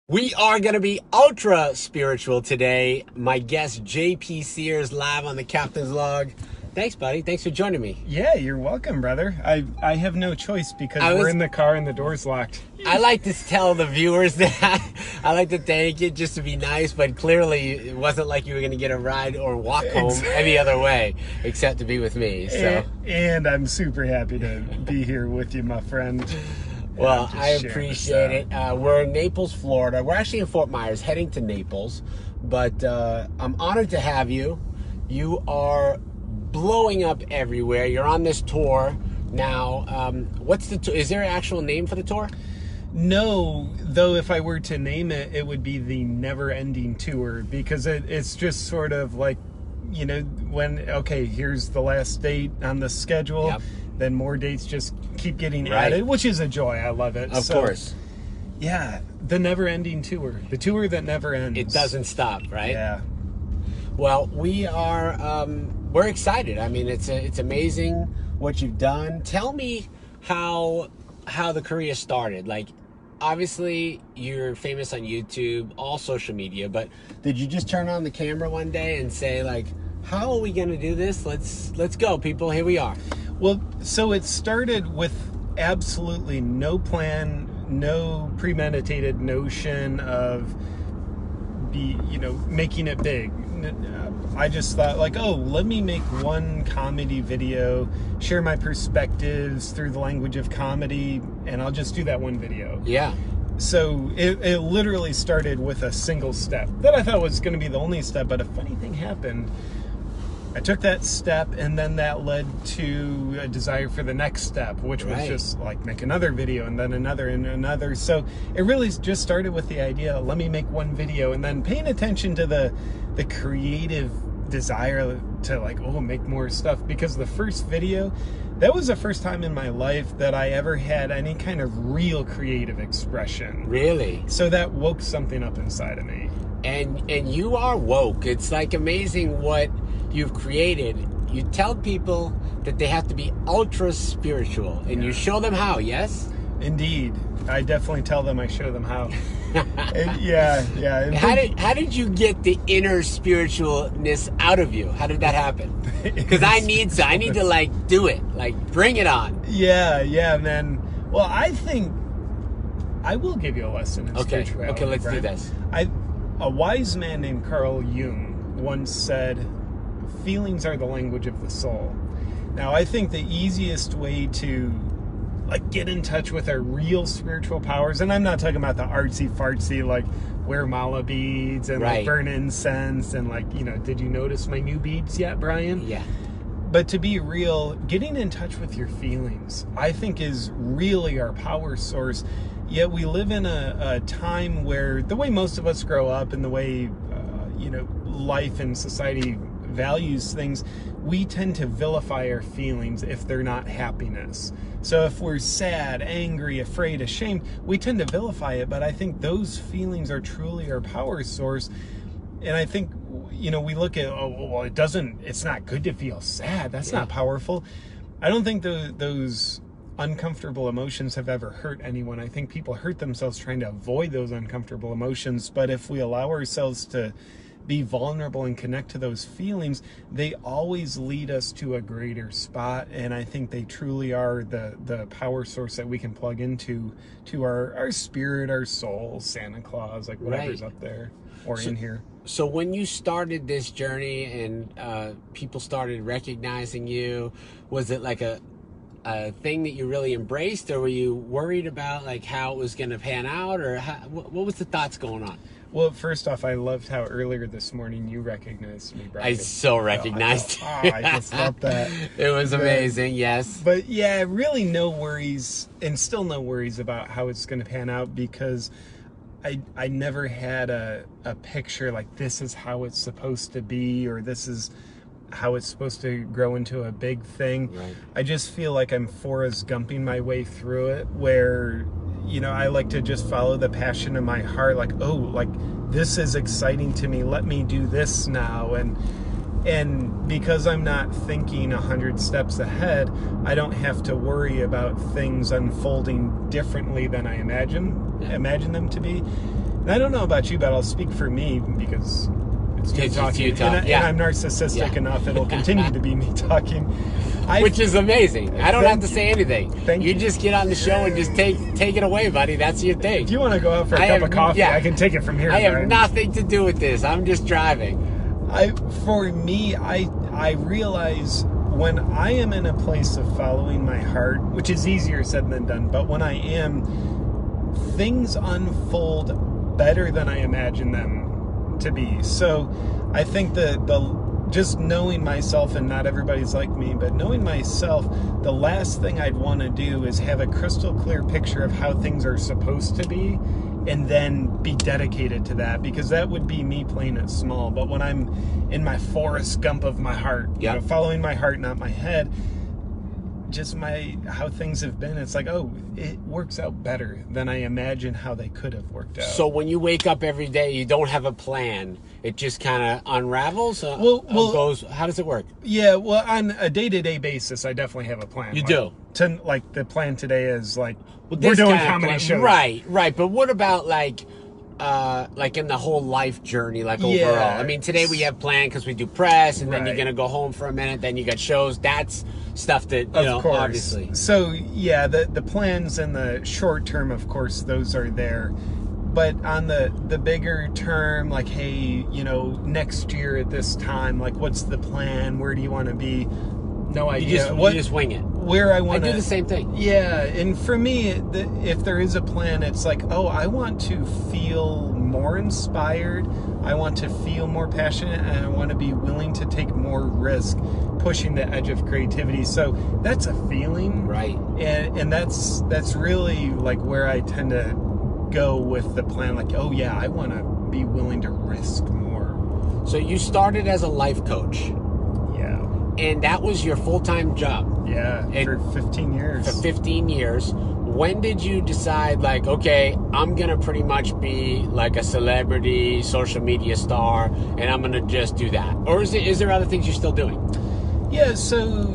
We are going to be ultra spiritual today. My guest, JP Sears, live on the Captain's Log. Thanks, buddy. Thanks for joining me. Yeah, you're welcome, brother. I have no choice because we're in the car and the door's locked. I like to tell the viewers that I like to thank you just to be nice, but clearly it wasn't like you were going to get a ride or walk home any other way except to be with me. So, and I'm super happy to be here with you, my friend. Well, I appreciate it. We're in Naples, Florida. We're actually in Fort Myers, heading to Naples, but I'm honored to have you. You are blowing up everywhere. You're on this tour now. What's the tour? Is there an actual name for the tour? No, though if I were to name it, it would be the Never Ending Tour, because it's just sort of like, you know, okay, here's the last date on the schedule. Yep. Then more dates just keep getting added, which is a joy. I love it. Of course. Yeah, the never-ending tour. The tour that never ends. It doesn't stop, right? Yeah. Well, we're excited. I mean, it's amazing what you've done. Tell me how the career started. Like, obviously, you're famous on YouTube, all social media, but did you just turn on the camera one day and say, like, how are we going to do this? Let's go, people. Here we are. Well, so it started with absolutely no plan, no premeditated notion of making it big. I just thought, like, oh, let me make one comedy video, share my perspectives through the language of comedy, and I'll just do that one video. Yeah. So it literally started with a single step that I thought was going to be the only step, but a funny thing happened. I took that step, and then that led to a desire for the next step, which was just like make another video, and then another and another. So it really just started with the idea, let me make one video, and then paying attention to the creative desire to, like, oh, make more stuff. Because the first video, that was the first time in my life that I ever had any kind of real creative expression. Really? So that woke something up inside of me. And you are woke. It's like amazing what you've created. You tell people that they have to be ultra spiritual, and you show them how. Yes, indeed. I definitely tell them, I show them how. Yeah. How did you get the inner spiritualness out of you? How did that happen? Because I need to like do it, like bring it on. Yeah, man. Well, I think I will give you a lesson in spirituality. Okay, let's do this. A wise man named Carl Jung once said, feelings are the language of the soul. Now, I think the easiest way to, like, get in touch with our real spiritual powers, and I'm not talking about the artsy-fartsy, like, wear mala beads and like burn incense and, like, you know, did you notice my new beads yet, Brian? Yeah. But to be real, getting in touch with your feelings, I think, is really our power source. Yet we live in a time where the way most of us grow up and the way, life and society values things, we tend to vilify our feelings if they're not happiness. So if we're sad, angry, afraid, ashamed, we tend to vilify it. But I think those feelings are truly our power source. And I think, we look at, it's not good to feel sad. That's not powerful. I don't think those uncomfortable emotions have ever hurt anyone. I think people hurt themselves trying to avoid those uncomfortable emotions. But if we allow ourselves to be vulnerable and connect to those feelings, they always lead us to a greater spot. And I think they truly are the power source that we can plug into our spirit, our soul, Santa Claus, like whatever's up there or in here. So when you started this journey and people started recognizing you, was it like a thing that you really embraced, or were you worried about like how it was going to pan out, or what was the thoughts going on? Well, first off, I loved how earlier this morning you recognized me, Brian. I so recognized. I just love that. It was amazing, yes. But yeah, really no worries, and still no worries about how it's going to pan out, because I never had a picture like this is how it's supposed to be, or this is how it's supposed to grow into a big thing. Right. I just feel like I'm Forrest Gumping my way through it, where I like to just follow the passion in my heart, like, oh, like, this is exciting to me, let me do this now. And because I'm not thinking 100 steps ahead, I don't have to worry about things unfolding differently than I imagine them to be. And I don't know about you, but I'll speak for me because it's me It's just talking. you talking, And I'm narcissistic enough, it'll continue to be me talking. Which is amazing. I don't have to Thank say anything. Thank you you. just get on the show and just take it away, buddy. That's your thing. If you want to go out for a cup of coffee, I can take it from here. I have Brian. nothing to do with this. I'm just driving. For me, I realize when I am in a place of following my heart, which is easier said than done, but when I am, things unfold better than I imagine them to be. So I think the just knowing myself, and not everybody's like me, but knowing myself, the last thing I'd want to do is have a crystal clear picture of how things are supposed to be and then be dedicated to that, because that would be me playing it small. But when I'm in my Forrest Gump of my heart, you know, following my heart, not my head, just how things have been, it's like, oh, it works out better than I imagine how they could have worked out. So when you wake up every day, you don't have a plan. It just kind of unravels? Goes. How does it work? Yeah, well, on a day-to-day basis, I definitely have a plan. You do? Like the plan today is like, we're doing comedy shows. Right. But what about like in the whole life journey, like overall? I mean, today we have planned because we do press, and then you're going to go home for a minute, then you got shows. That's stuff that, you know, obviously. So, yeah, the plans in the short term, of course, those are there. But on the bigger term, like, hey, you know, next year at this time, like, what's the plan? Where do you want to be? No idea. You just wing it. Where I want to... I do the same thing. Yeah, and for me, if there is a plan, it's like, oh, I want to feel more inspired. I want to feel more passionate, and I want to be willing to take more risk, pushing the edge of creativity. So that's a feeling. Right. And that's really like where I tend to go with the plan. Like, oh yeah, I want to be willing to risk more. So you started as a life coach. Yeah. And that was your full-time job. Yeah, for 15 years. For 15 years. When did you decide, like, okay, I'm going to pretty much be like a celebrity, social media star, and I'm going to just do that? Or is there other things you're still doing? Yeah, so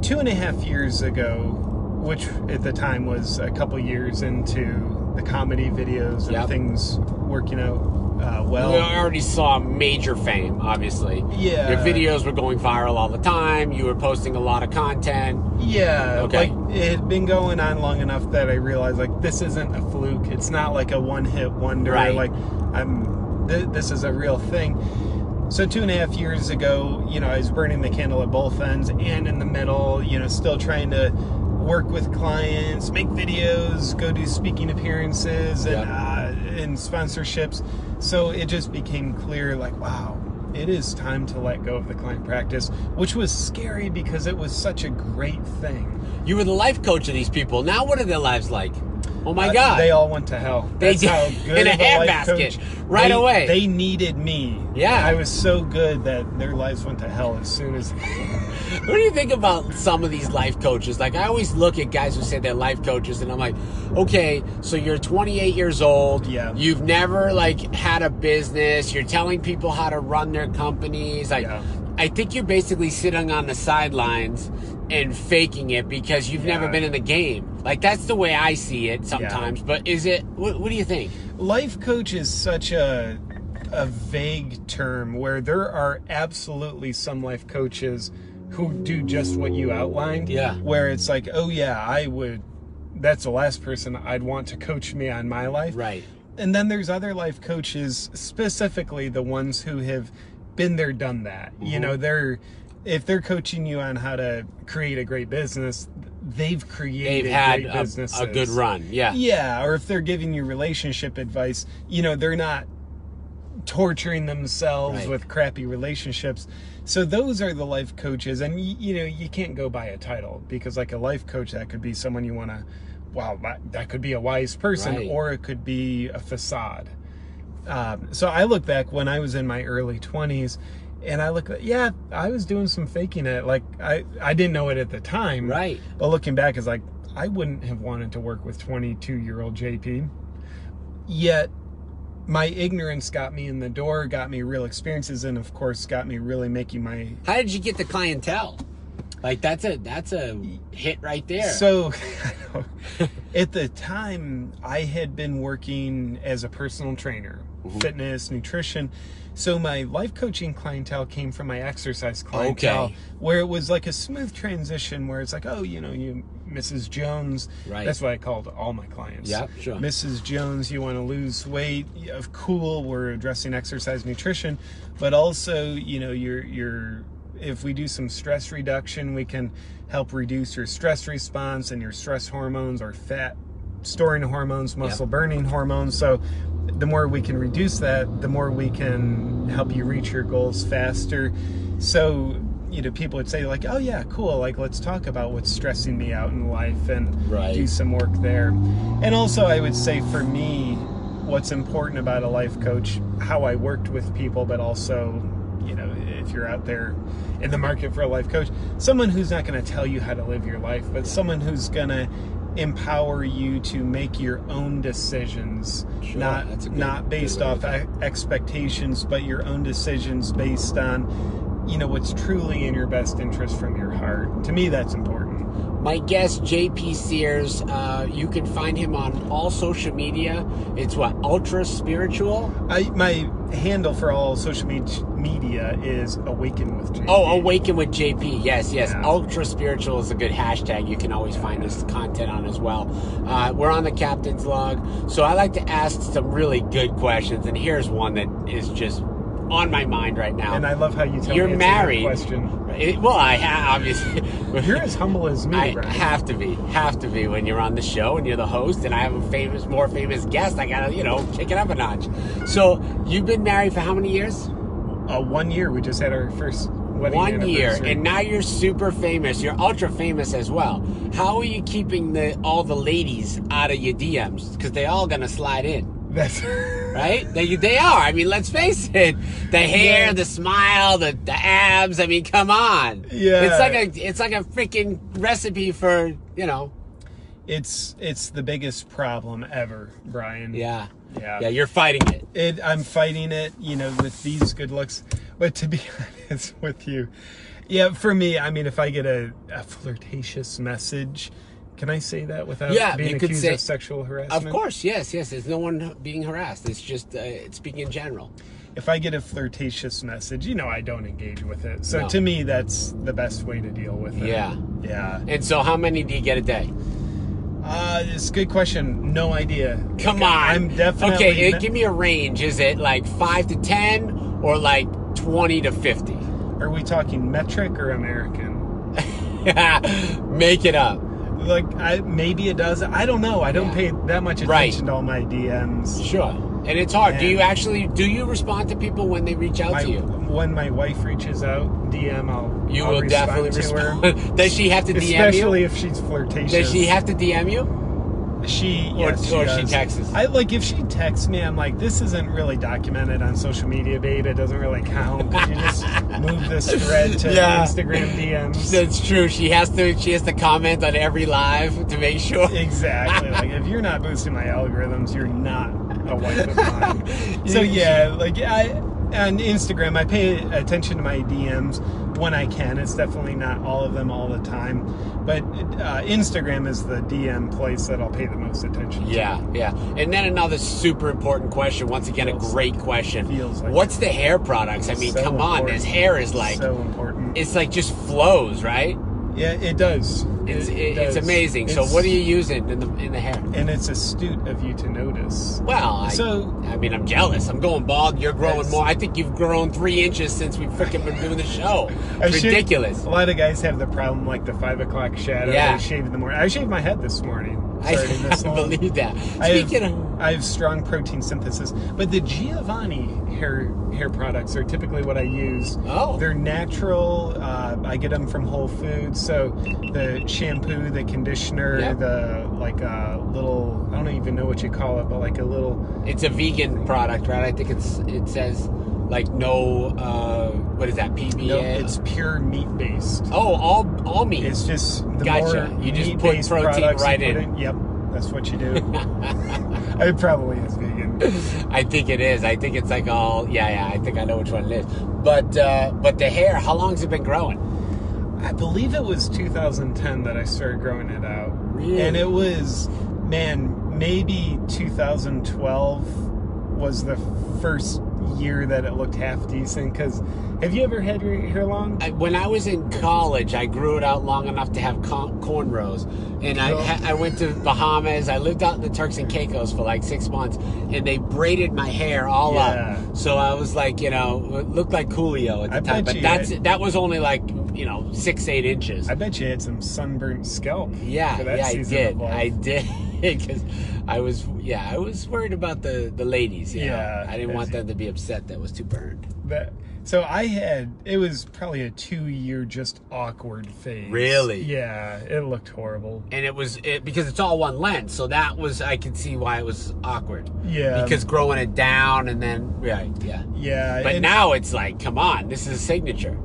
2.5 years ago, which at the time was a couple years into the comedy videos and things working out well. We already saw major fame, obviously. Yeah. Your videos were going viral all the time. You were posting a lot of content. Yeah. Okay. Like, it had been going on long enough that I realized, like, this isn't a fluke. It's not like a one-hit wonder. Right. Like, this is a real thing. So 2.5 years ago, you know, I was burning the candle at both ends and in the middle, you know, still trying to work with clients, make videos, go do speaking appearances and sponsorships. So it just became clear, like, wow, it is time to let go of the client practice, which was scary because it was such a great thing. You were the life coach of these people. Now what are their lives like? Oh my God. They all went to hell. That's how good in a of a life handbasket coach. right away. They needed me. Yeah. I was so good that their lives went to hell as soon as... What do you think about some of these life coaches? Like, I always look at guys who say they're life coaches, and I'm like, okay, so you're 28 years old. Yeah. You've never, like, had a business. You're telling people how to run their companies. Like, I think you're basically sitting on the sidelines and faking it because you've never been in the game. Like, that's the way I see it sometimes. But is it, what do you think? Life coach is such a vague term where there are absolutely some life coaches who do just what you outlined. Yeah. Where it's like, oh yeah, that's the last person I'd want to coach me on my life. Right. And then there's other life coaches, specifically the ones who have been there, done that. Mm-hmm. You know, if they're coaching you on how to create a great business, they've had great businesses. A good run. Yeah. Yeah. Or if they're giving you relationship advice, you know, they're not torturing themselves with crappy relationships. So those are the life coaches. And, you know, you can't go by a title because, like, a life coach, that could be someone you want to, wow, that could be a wise person, or it could be a facade. So I look back when I was in my early 20s and I look, I was doing some faking it. Like, I didn't know it at the time. Right. But looking back, it's like, I wouldn't have wanted to work with 22-year-old JP. Yet, my ignorance got me in the door, got me real experiences, and of course got me really making my... How did you get the clientele? Like that's a hit right there. So at the time I had been working as a personal trainer, fitness, nutrition. So my life coaching clientele came from my exercise clientele, where it was like a smooth transition where it's like, oh, you Mrs. Jones. Right. That's what I called all my clients. Yeah, sure. Mrs. Jones, you want to lose weight. Cool, we're addressing exercise, nutrition, but also, you're if we do some stress reduction, we can help reduce your stress response and your stress hormones or fat storing hormones, muscle burning hormones. So the more we can reduce that, the more we can help you reach your goals faster. So, people would say like, oh yeah, cool. Like, let's talk about what's stressing me out in life and do some work there. And also I would say for me, what's important about a life coach, how I worked with people, but also, if you're out there in the market for a life coach, someone who's not going to tell you how to live your life, but someone who's going to empower you to make your own decisions, not based off expectations, but your own decisions based on, what's truly in your best interest from your heart. To me, that's important. My guest, JP Sears, you can find him on all social media. It's Ultra Spiritual? My handle for all social media is Awaken with JP. Oh, Awaken with JP. Yes. Yeah. Ultra Spiritual is a good hashtag. You can always find this content on as well. We're on the Captain's Log. So I like to ask some really good questions. And here's one that is just on my mind right now. And I love how you tell you're me it's married. A good question. Obviously. You're as humble as me, I right? have to be when you're on the show and you're the host and I have a more famous guest. I gotta, kick it up a notch. So you've been married for how many years? 1 year. We just had our first wedding 1 year, anniversary. and now you're super famous. You're ultra famous as well. How are you keeping all the ladies out of your DMs? Because they're all gonna slide in. That's right. They are. I mean, let's face it. The hair, the smile, the abs. I mean, come on. Yeah. It's like a freaking recipe for It's the biggest problem ever, Brian. Yeah. Yeah. You're fighting it. I'm fighting it, with these good looks. But to be honest with you, for me, I mean, if I get a flirtatious message, can I say that without being accused of sexual harassment? Of course, yes. There's no one being harassed. It's just speaking in general. If I get a flirtatious message, I don't engage with it. So to me, that's the best way to deal with it. Yeah. Yeah. And so how many do you get a day? It's a good question. No idea. Come on. I'm definitely... Okay, give me a range. Is it like 5 to 10 or like 20 to 50? Are we talking metric or American? Make it up. Like, maybe it does. I don't know. I don't pay that much attention to all my DMs. Sure. And it's hard. And do you respond to people when they reach out to you? When my wife reaches out, DM, I'll will definitely respond. Does she have to DM you? Especially if she's flirtatious. Does she have to DM you? Yes, or she she texts. If she texts me, I'm like, this isn't really documented on social media, babe. It doesn't really count. Could you just move this thread to Instagram DMs? That's true. She has to comment on every live to make sure. Exactly. Like, if you're not boosting my algorithms, you're not a wife of mine. So on Instagram, I pay attention to my DMs when I can. It's definitely not all of them all the time, but Instagram is the DM place that I'll pay the most attention to. Yeah. And then another super important question. Once again, a great question. What's the hair products? I mean, come on. This hair is like so important. It's like just flows, right? Yeah, it does. It's amazing. So what are you using in the hair? And it's astute of you to notice. Well, I'm jealous. I'm going bald. You're growing more. I think you've grown 3 inches since we've freaking been doing the show. It's ridiculous. A lot of guys have the problem, like the 5 o'clock shadow. They shave in the morning. I shaved my head this morning. I believe that. I have strong protein synthesis, but the Giovanni hair products are typically what I use. Oh, they're natural. I get them from Whole Foods. So the shampoo, the conditioner, the little, I don't even know what you call it, but like a little. It's a vegan product, right? I think it says like no. What is that? PBA? No, it's pure meat based. Oh, all meat. It's just the gotcha. more You just put protein right in. Yep, that's what you do. It probably is vegan. I think it is. I think it's like all. Yeah. I think I know which one it is. But the hair. How long has it been growing? I believe it was 2010 that I started growing it out. Really? And it was, man, maybe 2012 was the first year that it looked half decent. Because have you ever had your hair long? When I was in college, I grew it out long enough to have cornrows. And I went to Bahamas. I lived out in the Turks and Caicos for like 6 months. And they braided my hair all up. So I was like, it looked like Coolio at the time. But that was only like, 6-8 inches. I bet you had some sunburnt scalp. Yeah, I did. Because I was worried about the ladies. I didn't want them to be upset that was too burned. So it was probably a 2-year just awkward phase. Really? Yeah, it looked horrible. And it was because it's all one length, so I could see why it was awkward. Yeah. Because growing it down and then Yeah. But now it's like, come on, this is a signature.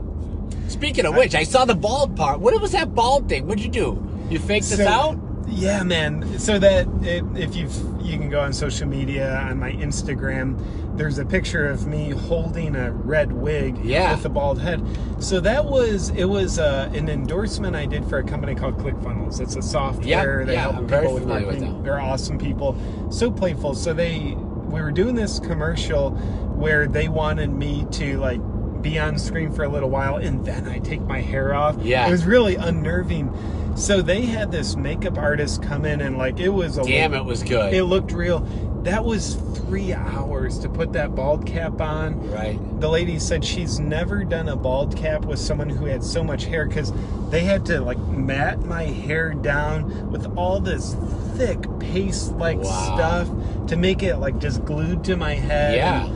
Speaking of which, I saw the bald part. What was that bald thing? What'd you do? You faked this out? Yeah, man. So that if you can go on social media, on my Instagram, there's a picture of me holding a red wig with a bald head. So it was an endorsement I did for a company called ClickFunnels. It's a software. They help people with marketing. They're awesome people. So playful. So we were doing this commercial where they wanted me to like be on screen for a little while and then I take my hair off. Yeah. It was really unnerving. So they had this makeup artist come in and like it was it was good. It looked real. That was 3 hours to put that bald cap on. Right. The lady said she's never done a bald cap with someone who had so much hair because they had to like mat my hair down with all this thick paste-like stuff to make it like just glued to my head. Yeah.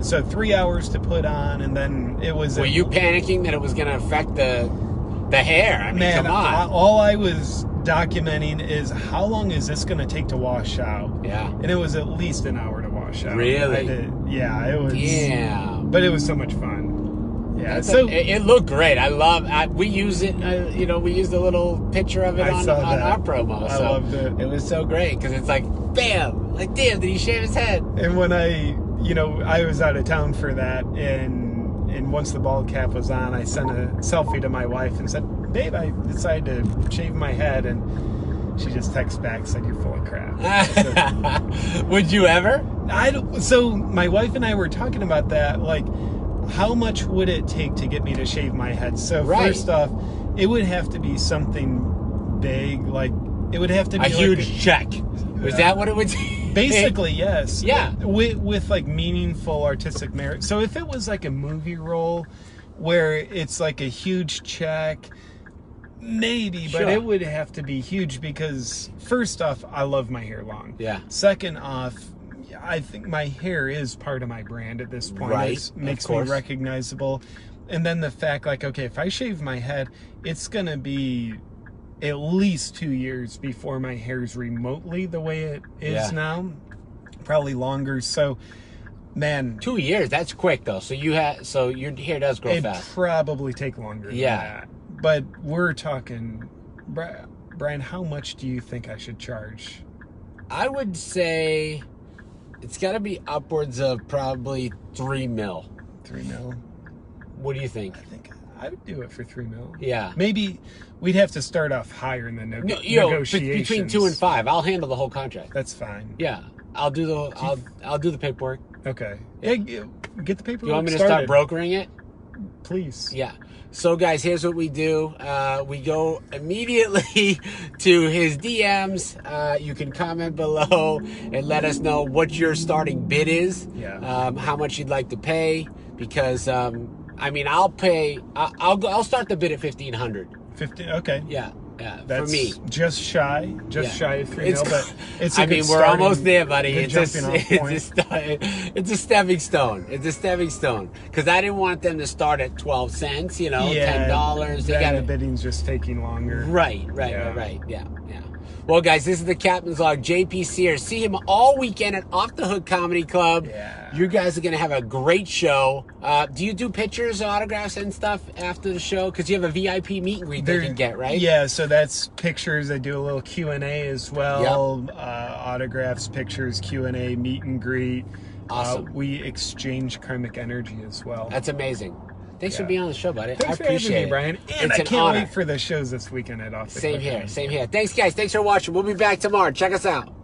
So 3 hours to put on, and then it was. Were you panicking that it was going to affect the hair? I mean, come on. All I was documenting is how long is this going to take to wash out? Yeah. And it was at least an hour to wash out. Really? It was. Yeah. But it was so much fun. Yeah. It looked great. We use it. We used a little picture of it on our promo. I loved it. It was so great because it's like, bam! Like, damn! Did he shave his head? And when I was out of town for that, and once the bald cap was on, I sent a selfie to my wife and said, "Babe, I decided to shave my head," and she just texted back, said, "You're full of crap." Would you ever? So my wife and I were talking about that, like, how much would it take to get me to shave my head? So first off, it would have to be something big, like it would have to be a huge check. Was that what it would take? Basically, yes. Yeah. With like meaningful artistic merit. So if it was like a movie role where it's like a huge check, maybe, but it would have to be huge because first off, I love my hair long. Yeah. Second off, I think my hair is part of my brand at this point. Right. It makes me recognizable. And then the fact, like, okay, if I shave my head, it's going to be at least 2 years before my hair's remotely the way it is now. Probably longer. So, man, 2 years, that's quick though. So your hair does grow fast. It'd probably take longer than that. But we're talking, Brian, how much do you think I should charge? I would say it's got to be upwards of probably $3 million. $3 million. What do you think? I think I would do it for $3 million. Yeah. Maybe we'd have to start off higher in the negotiations. Between 2 and 5. I'll handle the whole contract. That's fine. Yeah. I'll do the paperwork. Okay. Yeah, get the paperwork. You want me to start brokering it? Please. Yeah. So guys, here's what we do. We go immediately to his DMs. You can comment below and let us know what your starting bid is. Yeah. How much you'd like to pay, because I'll pay. I'll start the bid at $1,500. 50. Okay. Yeah. That's for me. Just shy of $3 million, but it's a good we're almost there, buddy. It's a stepping stone. It's a stepping stone. Because I didn't want them to start at 12 cents, $10. The bidding's just taking longer. Right. Yeah. Well, guys, this is the Captain's Log, JP Sears. See him all weekend at Off the Hook Comedy Club. Yeah. You guys are going to have a great show. Do you do pictures, autographs, and stuff after the show? Because you have a VIP meet and greet they can get, right? Yeah, so that's pictures. I do a little Q&A as well. Yep. Autographs, pictures, Q&A, meet and greet. Awesome. We exchange karmic energy as well. That's amazing. Thanks for being on the show, buddy. Thanks I for having appreciate me, it. Brian. And It's I an can't honor. wait for the shows this weekend at Off the Same Cliff. here. Same here. Thanks, guys. Thanks for watching. We'll be back tomorrow. Check us out.